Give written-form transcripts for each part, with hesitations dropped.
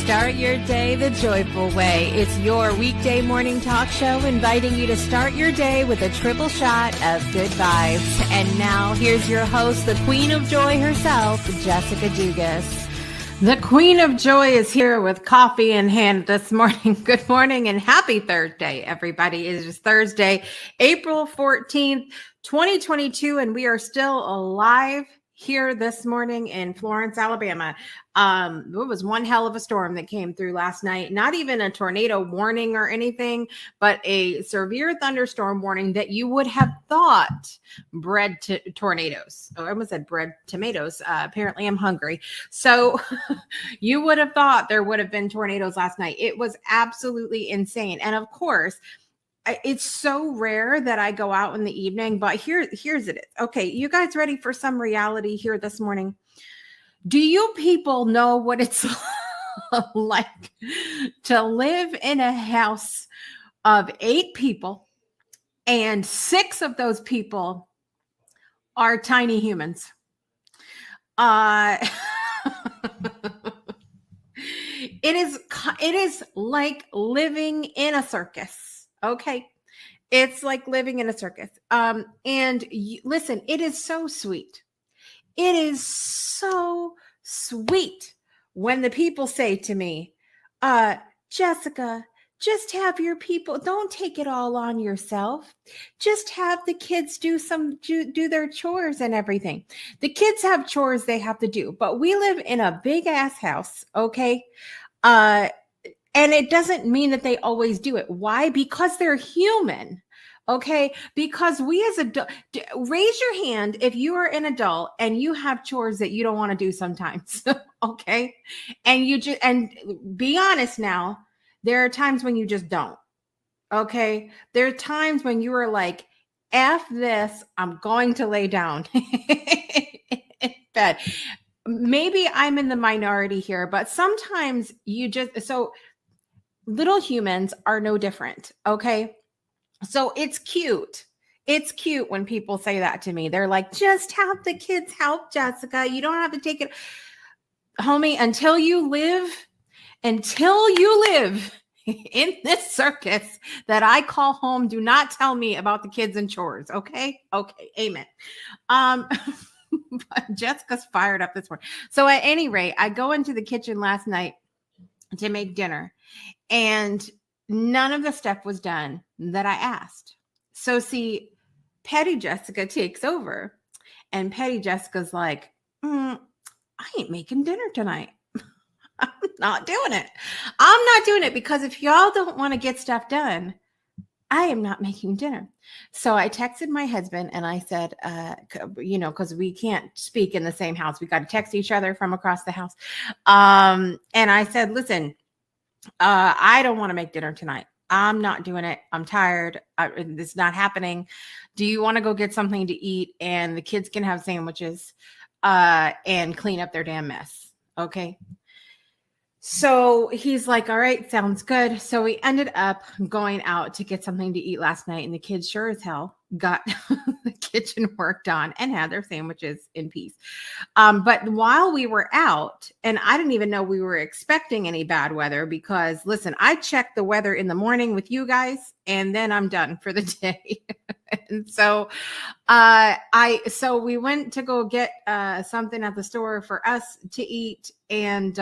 Start your day the joyful way. It's your weekday morning talk show inviting you to start your day with a triple shot of good vibes. And now here's your host, the Queen of Joy herself, Jessica Dugas. The Queen of Joy is here with coffee in hand this morning. Good morning and happy Thursday, everybody. It is Thursday, April 14th, 2022, and we are still alive here this morning in Florence, Alabama. It was one hell of a storm that came through last night. Not even a tornado warning or anything, but a severe thunderstorm warning that you would have thought bred to tornadoes. Oh, I almost said bred tomatoes. Apparently I'm hungry. So you would have thought there would have been tornadoes last night. It was absolutely insane. And of course, it's so rare that I go out in the evening, but here's it. Okay, you guys ready for some reality here this morning? Do you people know what it's like to live in a house of 8 people and 6 of those people are tiny humans? It is like living in a circus. Okay. It's like living in a circus. Listen, it is so sweet. It is so sweet when the people say to me, Jessica, just have your people, don't take it all on yourself. Just have the kids do their chores and everything. The kids have chores they have to do, but we live in a big ass house. Okay. And it doesn't mean that they always do it. Why? Because they're human. Okay. Because we as adults, raise your hand if you are an adult and you have chores that you don't want to do sometimes. Okay. And be honest now, there are times when you just don't. Okay. There are times when you are like, F this, I'm going to lay down in bed. Maybe I'm in the minority here, but sometimes little humans are no different. Okay. So it's cute. It's cute when people say that to me. They're like, just have the kids help, Jessica. You don't have to take it. Homie, until you live in this circus that I call home, do not tell me about the kids and chores. Okay. Okay. Amen. But Jessica's fired up this morning. So at any rate, I go into the kitchen last night to make dinner. And none of the stuff was done that I asked. So see, Petty Jessica takes over, and Petty Jessica's like, I ain't making dinner tonight. I'm not doing it. I'm not doing it because if y'all don't want to get stuff done, I am not making dinner. So I texted my husband and I said, because we can't speak in the same house. We got to text each other from across the house. And I said, listen, I don't want to make dinner tonight. I'm not doing it. I'm tired. It's not happening. Do you want to go get something to eat? And the kids can have sandwiches and clean up their damn mess. Okay. So he's like, all right, sounds good. So we ended up going out to get something to eat last night, and the kids sure as hell got the kitchen worked on and had their sandwiches in peace. But while we were out, and I didn't even know we were expecting any bad weather because, listen, I check the weather in the morning with you guys, and then I'm done for the day. And so so we went to go get something at the store for us to eat, and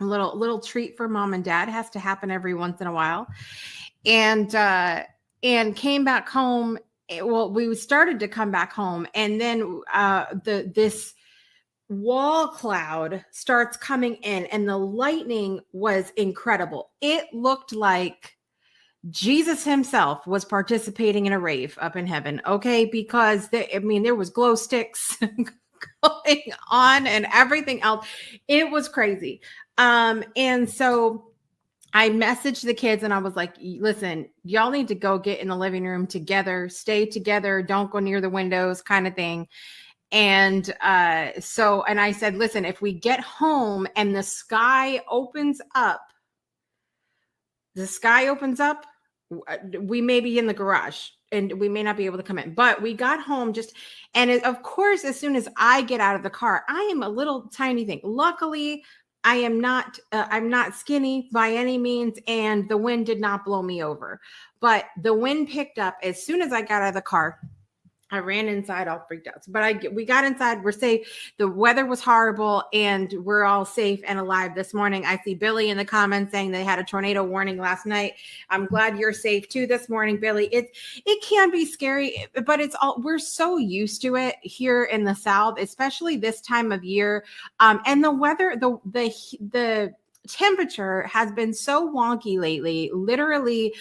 a little treat for mom and dad has to happen every once in a while. And came back home. Well, we started to come back home, and then this wall cloud starts coming in, and the lightning was incredible. It looked like Jesus himself was participating in a rave up in heaven. Okay. Because there was glow sticks going on and everything else. It was crazy. And so I messaged the kids and I was like, listen, y'all need to go get in the living room together, stay together, don't go near the windows, kind of thing. And and I said, listen, if we get home and the sky opens up, we may be in the garage and we may not be able to come in, but we got home of course, as soon as I get out of the car, I am a little tiny thing. Luckily, I'm not skinny by any means, and the wind did not blow me over, but the wind picked up as soon as I got out of the car. I ran inside all freaked out. But we got inside. We're safe. The weather was horrible and we're all safe and alive this morning. I see Billy in the comments saying they had a tornado warning last night. I'm glad you're safe too this morning, Billy. It can be scary, but we're so used to it here in the South, especially this time of year. And the weather, the temperature has been so wonky lately. Literally,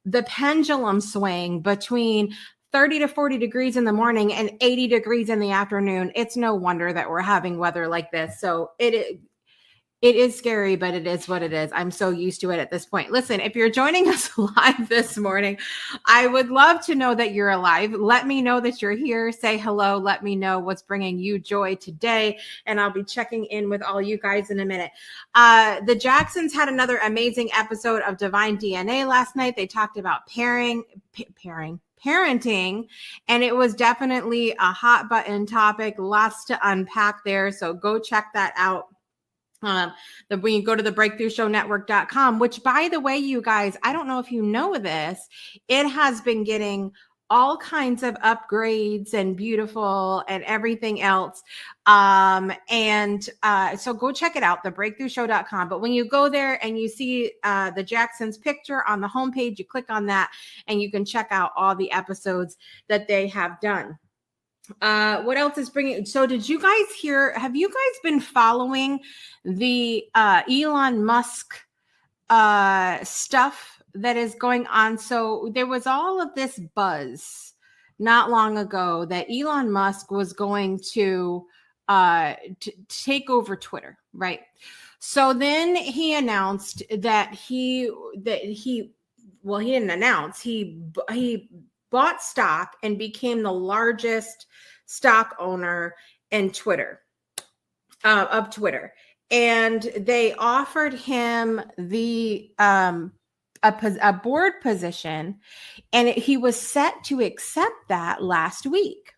the pendulum swing between 30 to 40 degrees in the morning and 80 degrees in the afternoon. It's no wonder that we're having weather like this. So it is scary, but it is what it is. I'm so used to it at this point. Listen, if you're joining us live this morning, I would love to know that you're alive. Let me know that you're here. Say hello. Let me know what's bringing you joy today. And I'll be checking in with all you guys in a minute. The Jacksons had another amazing episode of Divine DNA last night. They talked about parenting, and it was definitely a hot button topic, lots to unpack there. So go check that out. When you go to the breakthroughshownetwork.com, which, by the way, you guys, I don't know if you know this, it has been getting all kinds of upgrades and beautiful and everything else. So go check it out, thebreakthroughshow.com. But when you go there and you see the Jacksons picture on the homepage, you click on that and you can check out all the episodes that they have done. What else is bringing? So did you guys have you guys been following the Elon Musk stuff that is going on? So there was all of this buzz not long ago that Elon Musk was going to take over Twitter, right? So then he announced that he didn't announce, he bought stock and became the largest stock owner in Twitter, of Twitter. And they offered him a board position, and he was set to accept that last week.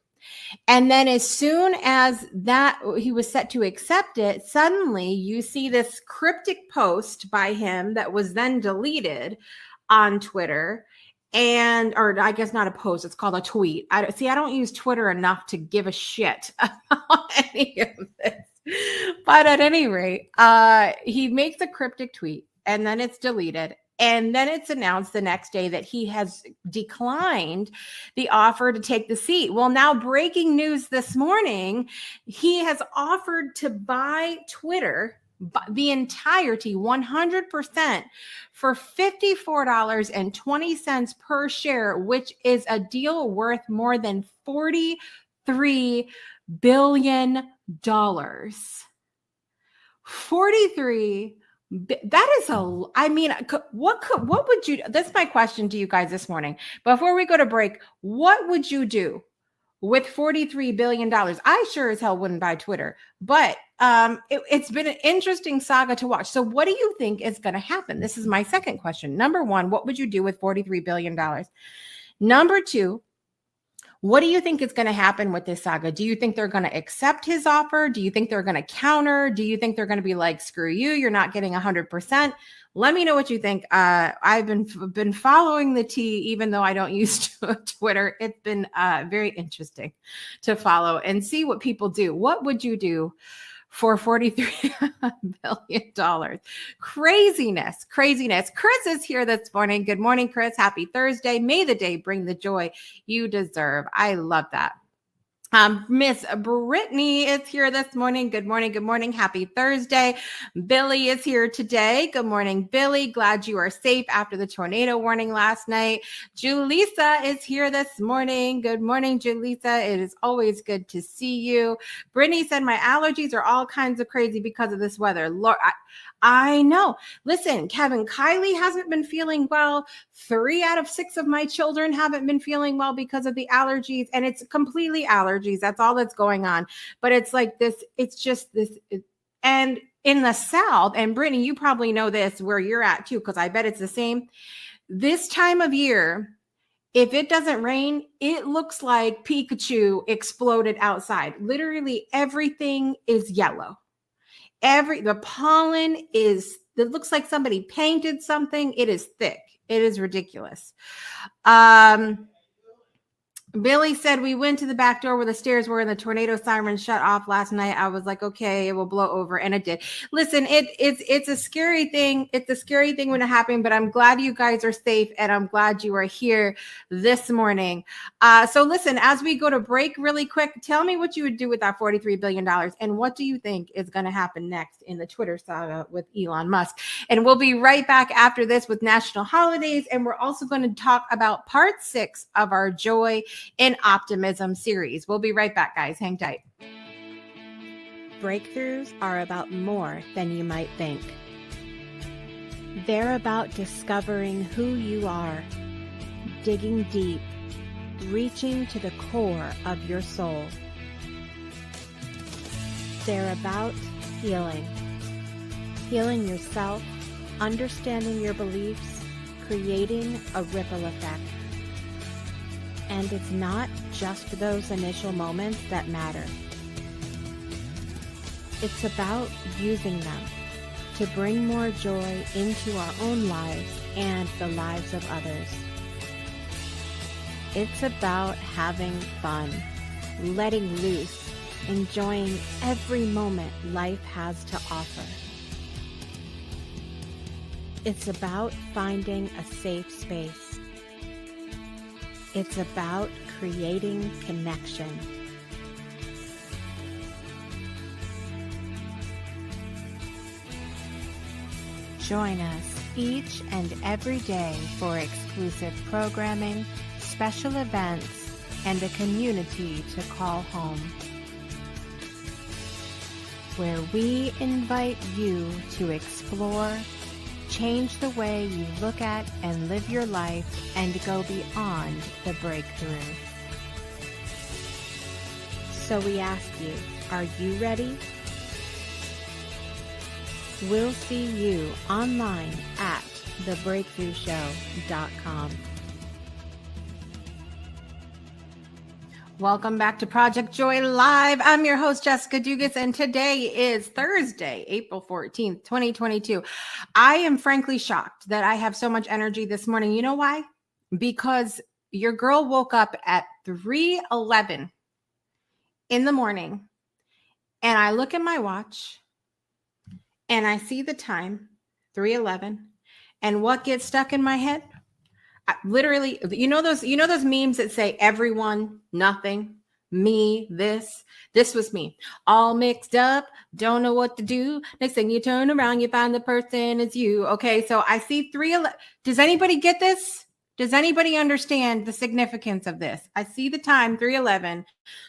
And then as soon as that he was set to accept it, suddenly you see this cryptic post by him that was then deleted on Twitter. Or I guess not a post, it's called a tweet. I don't use Twitter enough to give a shit about any of this. But at any rate, he makes a cryptic tweet and then it's deleted. And then it's announced the next day that he has declined the offer to take the seat. Well, now breaking news this morning, he has offered to buy Twitter, the entirety, 100%, for $54.20 per share, which is a deal worth more than $43 billion. 43. That is I mean, what would you, that's my question to you guys this morning. Before we go to break, what would you do with $43 billion? I sure as hell wouldn't buy Twitter, but it's been an interesting saga to watch. So what do you think is going to happen? This is my second question. Number one, what would you do with $43 billion? Number two, what do you think is going to happen with this saga? Do you think they're going to accept his offer? Do you think they're going to counter? Do you think they're going to be like, screw you, you're not getting 100%? Let me know what you think. I've been following the tea, even though I don't use Twitter. It's been very interesting to follow and see what people do. What would you do for $43 billion? Craziness. Chris is here this morning. Good morning, Chris. Happy Thursday. May the day bring the joy you deserve. I love that. Miss Brittany is here this morning. Good morning. Happy Thursday. Billy is here today. Good morning, Billy. Glad you are safe after the tornado warning last night. Julissa is here this morning. Good morning, Julissa. It is always good to see you. Brittany said, my allergies are all kinds of crazy because of this weather. Lord, I know. Listen, Kevin, Kylie hasn't been feeling well. 3 out of 6 of my children haven't been feeling well because of the allergies, and it's completely allergies. That's all that's going on. But it's like this, it's just this. And in the South, and Brittany, you probably know this where you're at too, because I bet it's the same. This time of year, if it doesn't rain, it looks like Pikachu exploded outside. Literally everything is yellow. The pollen it looks like somebody painted something. It is thick. It is ridiculous. Billy said, we went to the back door where the stairs were and the tornado siren shut off last night. I was like, okay, it will blow over. And it did. Listen, it's a scary thing. It's a scary thing when it happened, but I'm glad you guys are safe and I'm glad you are here this morning. So listen, as we go to break really quick, tell me what you would do with that $43 billion and what do you think is going to happen next in the Twitter saga with Elon Musk? And we'll be right back after this with national holidays. And we're also going to talk about part 6 of our Joy in Optimism series. We'll be right back, guys. Hang tight. Breakthroughs are about more than you might think. They're about discovering who you are, digging deep, reaching to the core of your soul. They're about healing yourself, understanding your beliefs, creating a ripple effect. And it's not just those initial moments that matter. It's about using them to bring more joy into our own lives and the lives of others. It's about having fun, letting loose, enjoying every moment life has to offer. It's about finding a safe space. It's about creating connection. Join us each and every day for exclusive programming, special events, and a community to call home, where we invite you to explore, change the way you look at and live your life, and go beyond the breakthrough. So we ask you, are you ready? We'll see you online at thebreakthroughshow.com. Welcome back to Project Joy Live. I'm your host, Jessica Dugas, and today is Thursday, April 14th, 2022. I am frankly shocked that I have so much energy this morning. You know why? Because your girl woke up at 3:11 in the morning, and I look at my watch, and I see the time, 3:11, And what gets stuck in my head? Literally, you know those memes that say everyone, nothing, me, this was me, all mixed up, don't know what to do. Next thing you turn around, you find the person is you. Okay, so I see 311. Does anybody get this? Does anybody understand the significance of this? I see the time, 311,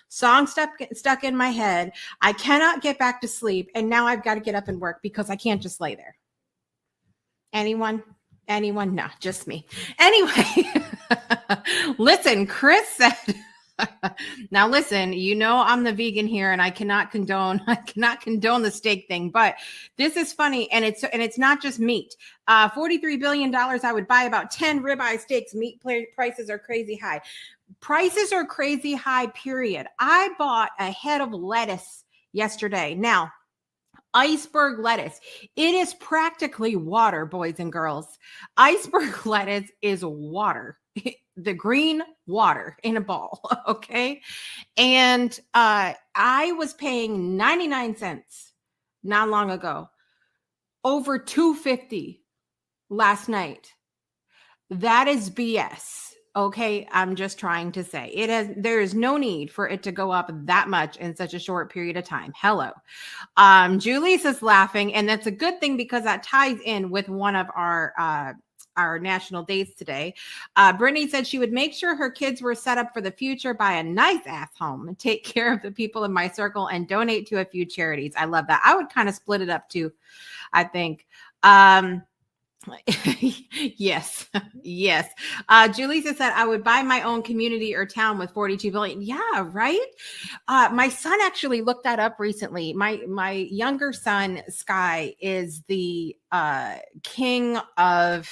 song stuck in my head. I cannot get back to sleep, and now I've got to get up and work because I can't just lay there. Anyone? No, just me. Anyway, listen, Chris said, now listen, I'm the vegan here and I cannot condone the steak thing, but this is funny. And it's not just meat. $43 billion. I would buy about 10 ribeye steaks. Meat prices are crazy high. Prices are crazy high, period. I bought a head of lettuce yesterday. Now, iceberg lettuce. It is practically water, boys and girls. Iceberg lettuce is water, the green water in a ball. Okay. And I was paying 99 cents not long ago, over $2.50 last night. That is BS. Okay, I'm just trying to say there is no need for it to go up that much in such a short period of time. Hello. Julie's is laughing, and that's a good thing because that ties in with one of our national days today. Brittany said she would make sure her kids were set up for the future, buy a nice ass home, and take care of the people in my circle and donate to a few charities. I love that. I would kind of split it up too, I think. Yes. Julie said I would buy my own community or town with 42 billion. Yeah, right. My son actually looked that up recently. My younger son, Sky, is the king of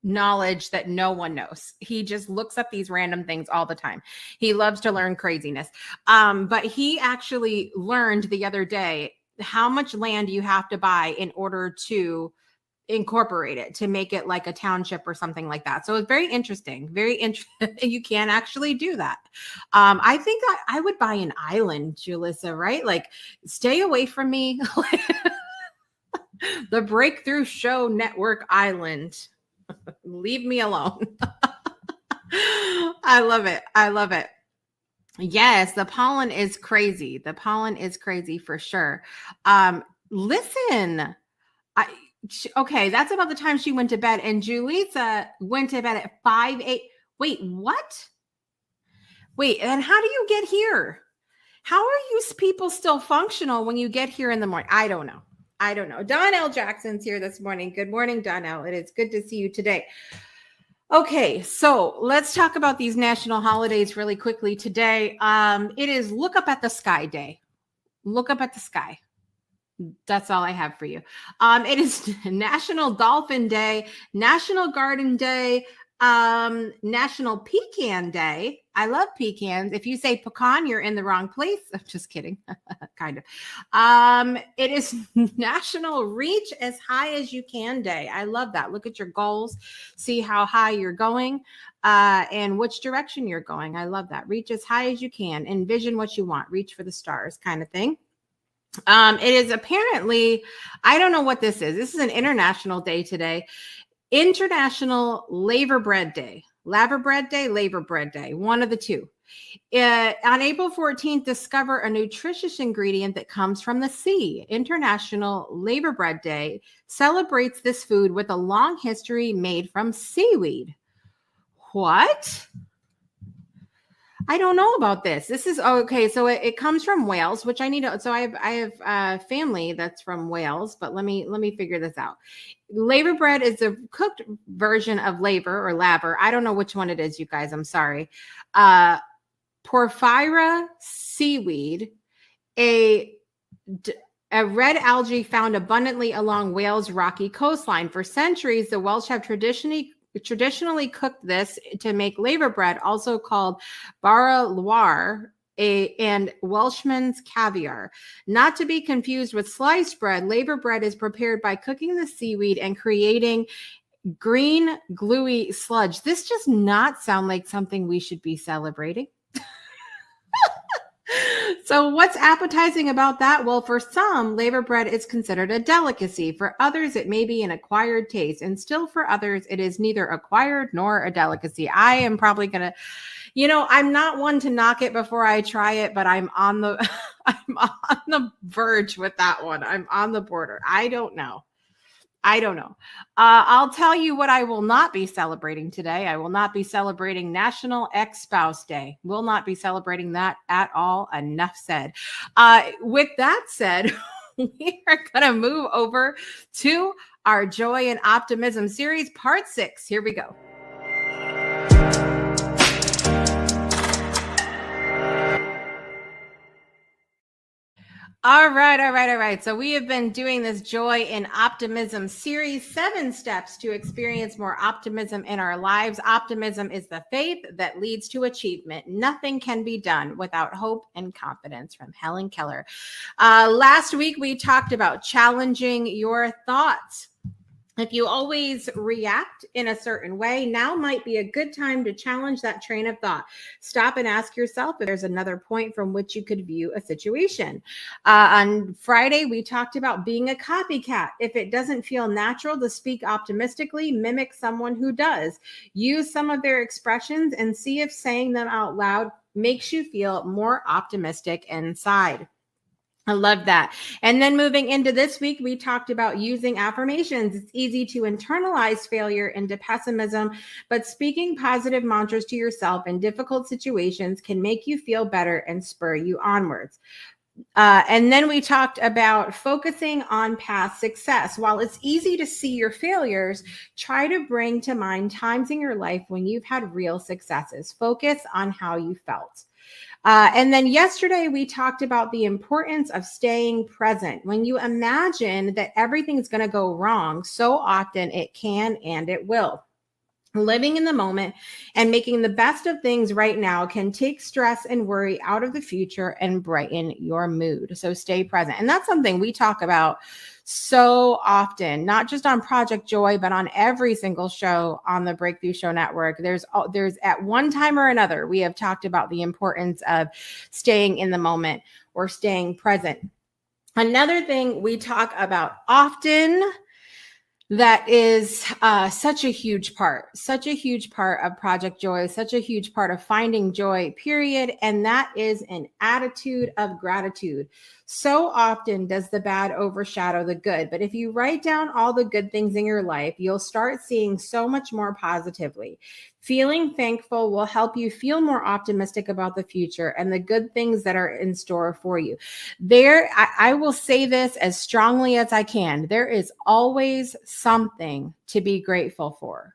knowledge that no one knows. He just looks up these random things all the time. He loves to learn craziness. But he actually learned the other day how much land you have to buy in order to incorporate it, to make it like a township or something like that. So it's very interesting. You can actually do that. I think I would buy an island, Julissa, right? Like, stay away from me. The Breakthrough Show Network Island. Leave me alone. I love it. Yes, the pollen is crazy. For sure. Listen, okay, that's about the time she went to bed, and Julissa went to bed at 5:08. Wait, what? Wait, and how do you get here? How are you people still functional when you get here in the morning? I don't know. Donnell Jackson's here this morning. Good morning, Donnell. It is good to see you today. Okay, so let's talk about these national holidays really quickly today. It is Look Up at the Sky Day. Look up at the sky. That's all I have for you. It is National Dolphin Day, National Garden Day, National Pecan Day. I love pecans. If you say pecan, you're in the wrong place. I'm just kidding. Kind of. It is National Reach as High as You Can Day. I love that. Look at your goals. See how high you're going and which direction you're going. I love that. Reach as high as you can. Envision what you want. Reach for the stars kind of thing. It is apparently, I don't know what this is. This is an international day today. International Labor Bread Day. Labor Bread Day. One of the two. On April 14th, discover a nutritious ingredient that comes from the sea. International Labor Bread Day celebrates this food with a long history made from seaweed. What? I don't know about this. This is okay. So it comes from Wales, which I need to. So I have family that's from Wales, but let me figure this out. Labor bread is a cooked version of labor or laver. I don't know which one it is, you guys. I'm sorry. Porphyra seaweed, a red algae found abundantly along Wales' rocky coastline. For centuries, the Welsh have traditionally cooked this to make labor bread, also called bara lawr, and Welshman's caviar. Not to be confused with sliced bread, labor bread is prepared by cooking the seaweed and creating green, gluey sludge. This does not sound like something we should be celebrating. So what's appetizing about that? Well, for some, labor bread is considered a delicacy. For others, it may be an acquired taste. And still for others, it is neither acquired nor a delicacy. I am probably going to, I'm not one to knock it before I try it, but I'm on the, I'm on the verge with that one. I'm on the border. I don't know. I'll tell you what I will not be celebrating today. I will not be celebrating National Ex-Spouse Day. Will not be celebrating that at all. Enough said. With that said, we are going to move over to our Joy and Optimism series, part 6. Here we go. All right. So we have been doing this Joy and Optimism series, 7 steps to experience more optimism in our lives. Optimism is the faith that leads to achievement. Nothing can be done without hope and confidence, from Helen Keller. Last week, we talked about challenging your thoughts. If you always react in a certain way, now might be a good time to challenge that train of thought. Stop and ask yourself if there's another point from which you could view a situation. On Friday, we talked about being a copycat. If it doesn't feel natural to speak optimistically, mimic someone who does. Use some of their expressions and see if saying them out loud makes you feel more optimistic inside. I love that. And then moving into this week, we talked about using affirmations. It's easy to internalize failure into pessimism, but speaking positive mantras to yourself in difficult situations can make you feel better and spur you onwards. And then we talked about focusing on past success. While it's easy to see your failures, try to bring to mind times in your life when you've had real successes. Focus on how you felt. And then yesterday, we talked about the importance of staying present. When you imagine that everything's going to go wrong, so often it can and it will. Living in the moment and making the best of things right now can take stress and worry out of the future and brighten your mood. So stay present. And that's something we talk about so often, not just on Project Joy, but on every single show on the Breakthrough Show Network. There's at one time or another, we have talked about the importance of staying in the moment or staying present. Another thing we talk about often that is such a huge part of Project Joy, such a huge part of finding joy, period. And that is an attitude of gratitude. So often does the bad overshadow the good. But if you write down all the good things in your life, you'll start seeing so much more positively. Feeling thankful will help you feel more optimistic about the future and the good things that are in store for you. I will say this as strongly as I can. There is always something to be grateful for.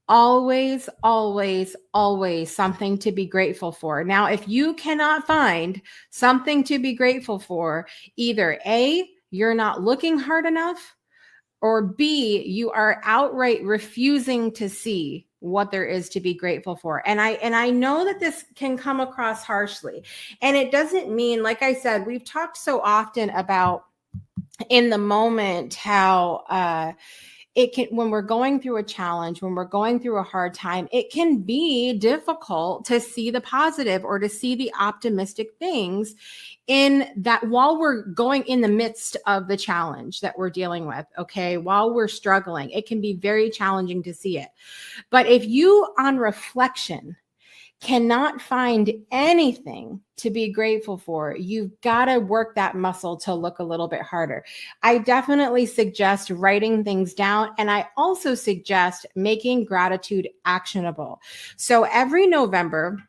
Always something to be grateful for. Now, if you cannot find something to be grateful for, either A, you're not looking hard enough, or B, you are outright refusing to see what there is to be grateful for. And I know that this can come across harshly. And it doesn't mean, like I said, we've talked so often about in the moment how it can, when we're going through a challenge, when we're going through a hard time, it can be difficult to see the positive or to see the optimistic things in that while we're going in the midst of the challenge that we're dealing with, okay, while we're struggling, it can be very challenging to see it. But if you, on reflection, cannot find anything to be grateful for, you've got to work that muscle to look a little bit harder. I definitely suggest writing things down. And I also suggest making gratitude actionable. So every November,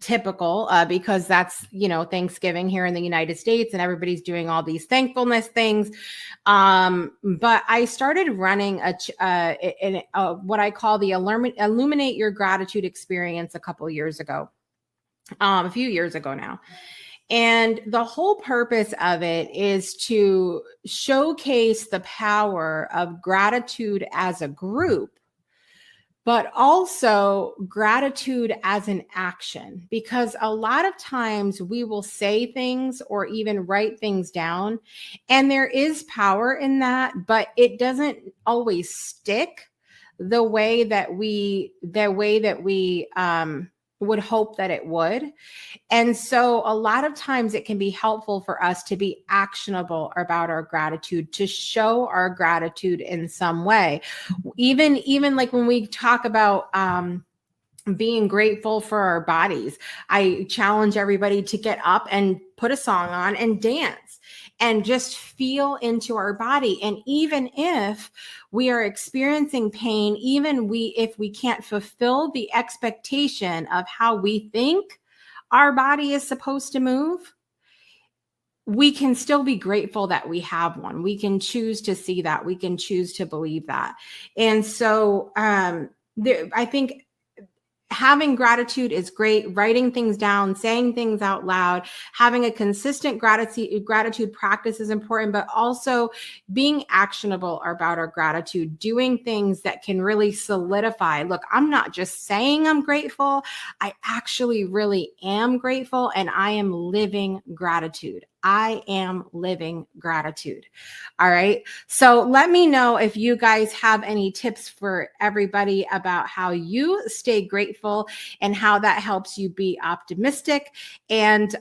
typical because that's Thanksgiving here in the United States and everybody's doing all these thankfulness things, but I started running what I call the Illuminate Your Gratitude experience a few years ago now. And the whole purpose of it is to showcase the power of gratitude as a group, but also gratitude as an action, because a lot of times we will say things or even write things down, and there is power in that, but it doesn't always stick the way that we would hope that it would. And so a lot of times it can be helpful for us to be actionable about our gratitude, to show our gratitude in some way. Even like when we talk about being grateful for our bodies, I challenge everybody to get up and put a song on and dance and just feel into our body. And even if we are experiencing pain, if we can't fulfill the expectation of how we think our body is supposed to move, we can still be grateful that we have one. We can choose to see that. We can choose to believe that. And so I think having gratitude is great. Writing things down, saying things out loud, having a consistent gratitude practice is important, but also being actionable about our gratitude, doing things that can really solidify. Look, I'm not just saying I'm grateful. I actually really am grateful, and I am living gratitude. I am living gratitude. All right. So let me know if you guys have any tips for everybody about how you stay grateful and how that helps you be optimistic. And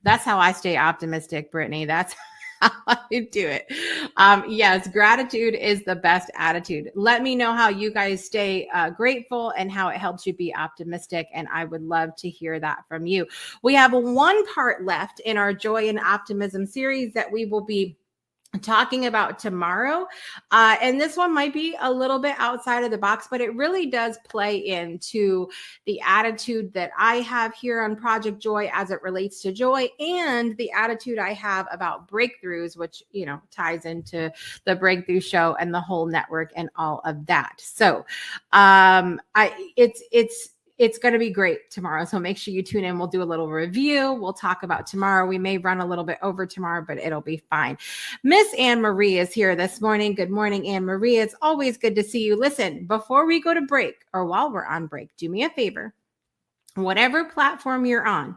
that's how I stay optimistic, Brittany. That's how I do it. Yes, gratitude is the best attitude. Let me know how you guys stay grateful and how it helps you be optimistic. And I would love to hear that from you. We have one part left in our Joy and Optimism series that we will be talking about tomorrow. And this one might be a little bit outside of the box, but it really does play into the attitude that I have here on Project Joy as it relates to joy, and the attitude I have about breakthroughs, which, you know, ties into the Breakthrough Show and the whole network and all of that. So it's going to be great tomorrow. So make sure you tune in. We'll do a little review. We'll talk about tomorrow. We may run a little bit over tomorrow, but it'll be fine. Miss Anne Marie is here this morning. Good morning, Anne Marie. It's always good to see you. Listen, before we go to break, or while we're on break, do me a favor. Whatever platform you're on,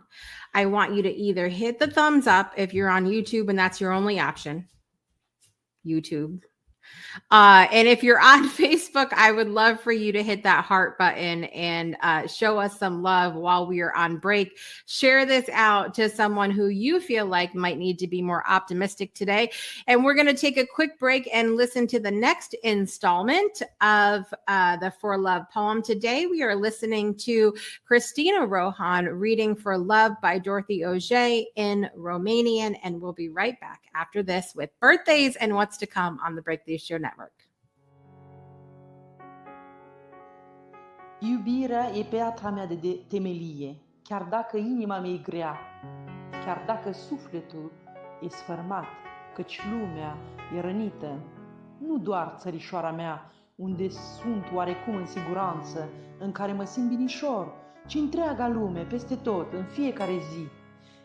I want you to either hit the thumbs up if you're on YouTube and that's your only option. YouTube. And if you're on Facebook, I would love for you to hit that heart button and show us some love while we are on break. Share this out to someone who you feel like might need to be more optimistic today. And we're going to take a quick break and listen to the next installment of the For Love poem. Today, we are listening to Christina Rohan reading For Love by Dorothy Auger in Romanian. And we'll be right back after this with birthdays and what's to come on the Breakthrough Show Network. Iubirea e piatra mea de temelie, chiar dacă inima mea e grea, chiar dacă sufletul e sfărmat, căci lumea e rănită, nu doar țărișoara mea, unde sunt oarecum în siguranță, în care mă simt binișor, ci întreaga lume, peste tot, în fiecare zi.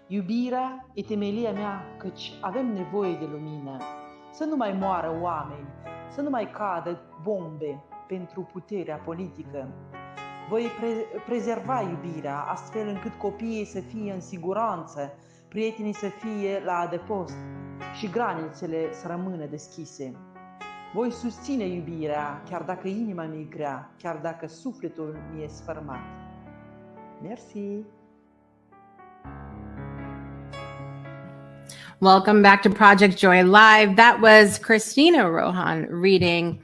Iubirea e temelia mea, căci avem nevoie de lumină. Să nu mai moară oameni, să nu mai cadă bombe pentru puterea politică. Voi prezerva iubirea, astfel încât copiii să fie în siguranță, prietenii să fie la adăpost și granițele să rămână deschise. Voi susține iubirea, chiar dacă inima mi-e grea, chiar dacă sufletul mi-e sfărmat. Merci! Welcome back to Project Joy Live. That was Christina Rohan reading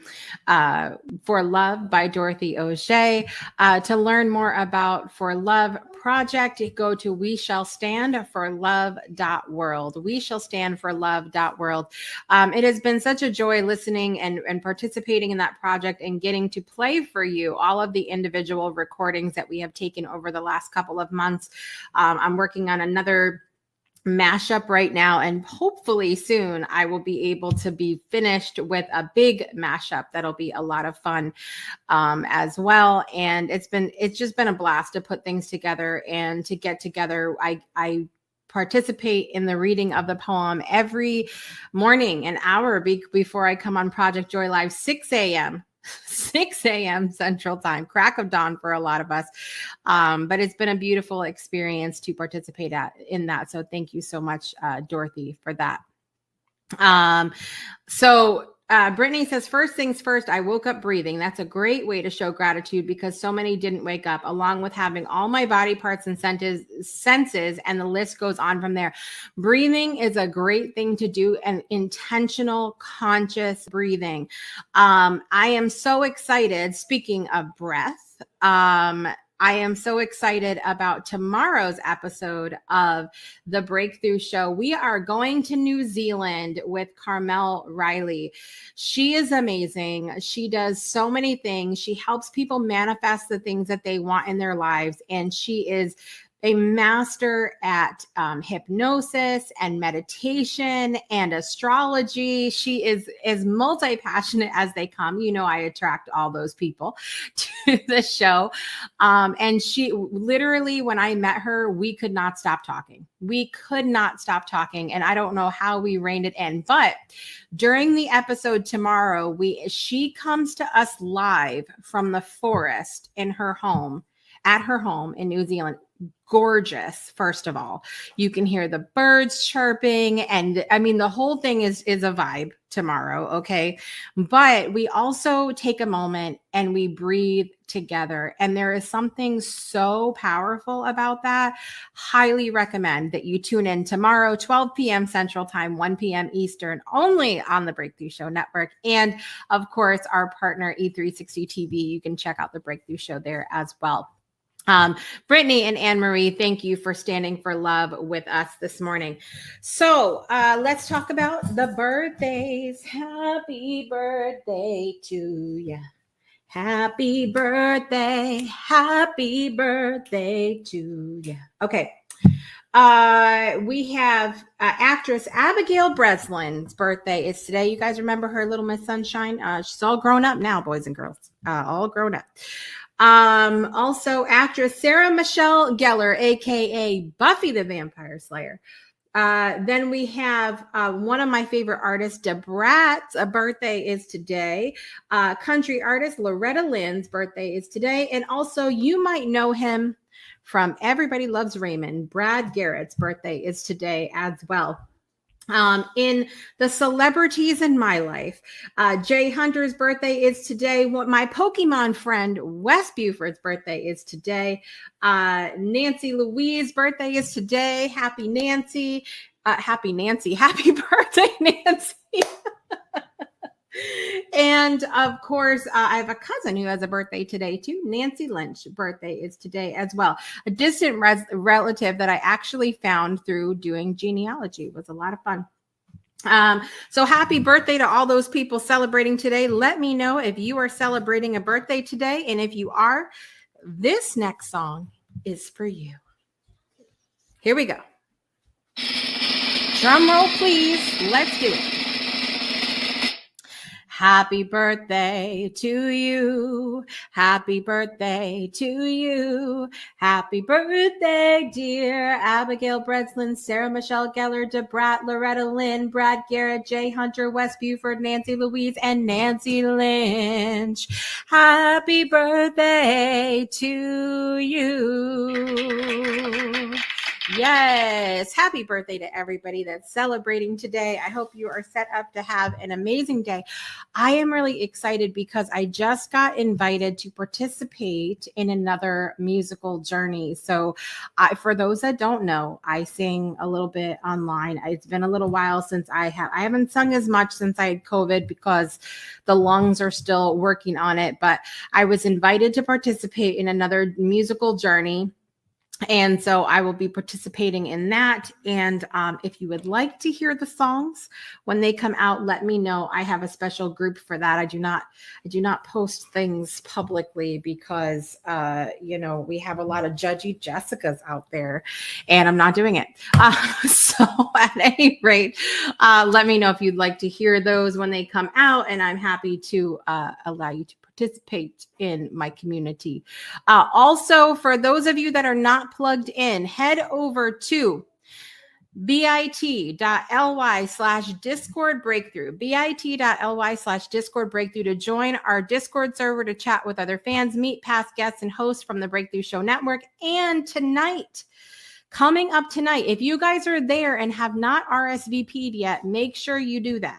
For Love by Dorothy Auger. To learn more about For Love Project, go to weshallstandforlove.world. Weshallstandforlove.world. It has been such a joy listening and participating in that project and getting to play for you all of the individual recordings that we have taken over the last couple of months. I'm working on another mashup right now, and hopefully soon I will be able to be finished with a big mashup that'll be a lot of fun as well. And it's just been a blast to put things together and to get together. I participate in the reading of the poem every morning, an hour before I come on Project Joy Live, 6 a.m. 6 a.m. Central Time, crack of dawn for a lot of us. But it's been a beautiful experience to participate in that. So thank you so much, Dorothy, for that. So Brittany says, first things first, I woke up breathing. That's a great way to show gratitude because so many didn't wake up, along with having all my body parts and senses, and the list goes on from there. Breathing is a great thing to do, and intentional, conscious breathing. I am so excited. Speaking of breath, I am so excited about tomorrow's episode of The Breakthrough Show. We are going to New Zealand with Carmel Riley. She is amazing. She does so many things. She helps people manifest the things that they want in their lives. And she is a master at hypnosis and meditation and astrology. She is as multi-passionate as they come. You know, I attract all those people to the show. And she literally, when I met her, we could not stop talking. We could not stop talking. And I don't know how we reined it in, but during the episode tomorrow, she comes to us live from the forest in her home, at her home in New Zealand. Gorgeous. First of all, you can hear the birds chirping, and I mean, the whole thing is a vibe tomorrow. Okay. But we also take a moment and we breathe together. And there is something so powerful about that. Highly recommend that you tune in tomorrow, 12 p.m. Central Time, 1 p.m. Eastern, only on the Breakthrough Show Network. And of course, our partner E360 TV. You can check out the Breakthrough Show there as well. Brittany and Anne-Marie, thank you for standing for love with us this morning. So let's talk about the birthdays. Happy birthday to you. Happy birthday. Happy birthday to you. Okay. We have actress Abigail Breslin's birthday is today. You guys remember her, Little Miss Sunshine? She's all grown up now, boys and girls, all grown up. Also actress Sarah Michelle Gellar, aka Buffy the Vampire Slayer. Then we have one of my favorite artists, Debrat's birthday is today. Country artist Loretta Lynn's birthday is today. And also you might know him from Everybody Loves Raymond. Brad Garrett's birthday is today as well. In the celebrities in my life, Jay Hunter's birthday is today. My Pokemon friend Wes Buford's birthday is today. Nancy Louise's birthday is today. Happy Nancy. Happy birthday, Nancy. And of course, I have a cousin who has a birthday today too. Nancy Lynch's birthday is today as well. A distant relative that I actually found through doing genealogy. It was a lot of fun. So happy birthday to all those people celebrating today. Let me know if you are celebrating a birthday today. And if you are, this next song is for you. Here we go. Drum roll, please. Let's do it. Happy birthday to you. Happy birthday to you. Happy birthday, dear Abigail Breslin, Sarah Michelle Gellar, Debrat, Loretta Lynn, Brad Garrett, Jay Hunter, Wes Buford, Nancy Louise, and Nancy Lynch. Happy birthday to you. Yes. Happy birthday to everybody that's celebrating today. I hope you are set up to have an amazing day. I am really excited because I just got invited to participate in another musical journey. So for those that don't know, I sing a little bit online. It's been a little while since I haven't sung as much since I had COVID because the lungs are still working on it. But I was invited to participate in another musical journey. And so I will be participating in that. And if you would like to hear the songs when they come out, let me know. I have a special group for that. I do not post things publicly because, we have a lot of judgy Jessicas out there and I'm not doing it. So at any rate, let me know if you'd like to hear those when they come out. And I'm happy to allow you to participate in my community. Also, for those of you that are not plugged in, head over to bit.ly/Discord Breakthrough, bit.ly/Discord Breakthrough to join our Discord server to chat with other fans, meet past guests and hosts from the Breakthrough Show Network. And coming up tonight, if you guys are there and have not RSVP'd yet, make sure you do that.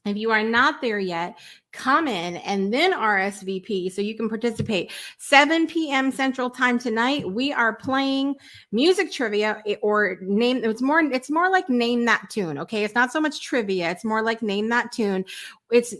If you are not there yet, come in and then RSVP so you can participate. 7 p.m. Central Time tonight, we are playing music trivia, or name. It's more like name that tune. Okay, it's not so much trivia. It's more like name that tune.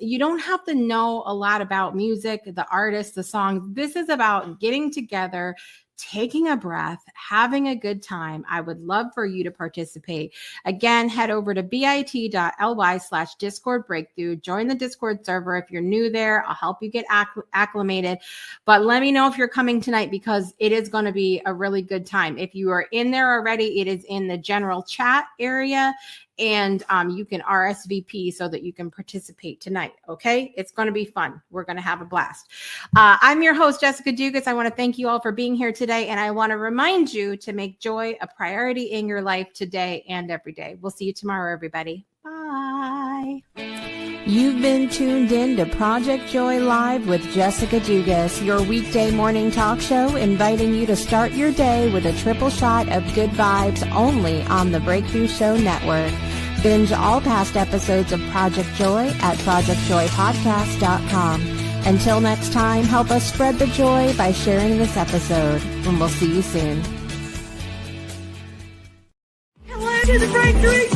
You don't have to know a lot about music, the artist, the song. This is about getting together, taking a breath, having a good time. I would love for you to participate. Again, head over to bit.ly/Discord breakthrough. Join the Discord server. If you're new there, I'll help you get acclimated. But let me know if you're coming tonight, because it is going to be a really good time. If you are in there already, it is in the general chat area. And you can RSVP so that you can participate tonight. Okay, it's going to be fun. We're going to have a blast. I'm your host, Jessica Dugas. I want to thank you all for being here today, and I want to remind you to make joy a priority in your life today and every day. We'll see you tomorrow, everybody. Bye. You've been tuned in to Project Joy Live with Jessica Dugas, your weekday morning talk show, inviting you to start your day with a triple shot of good vibes, only on the Breakthrough Show Network. Binge all past episodes of Project Joy at projectjoypodcast.com. Until next time, help us spread the joy by sharing this episode, and we'll see you soon. Hello to the Breakthrough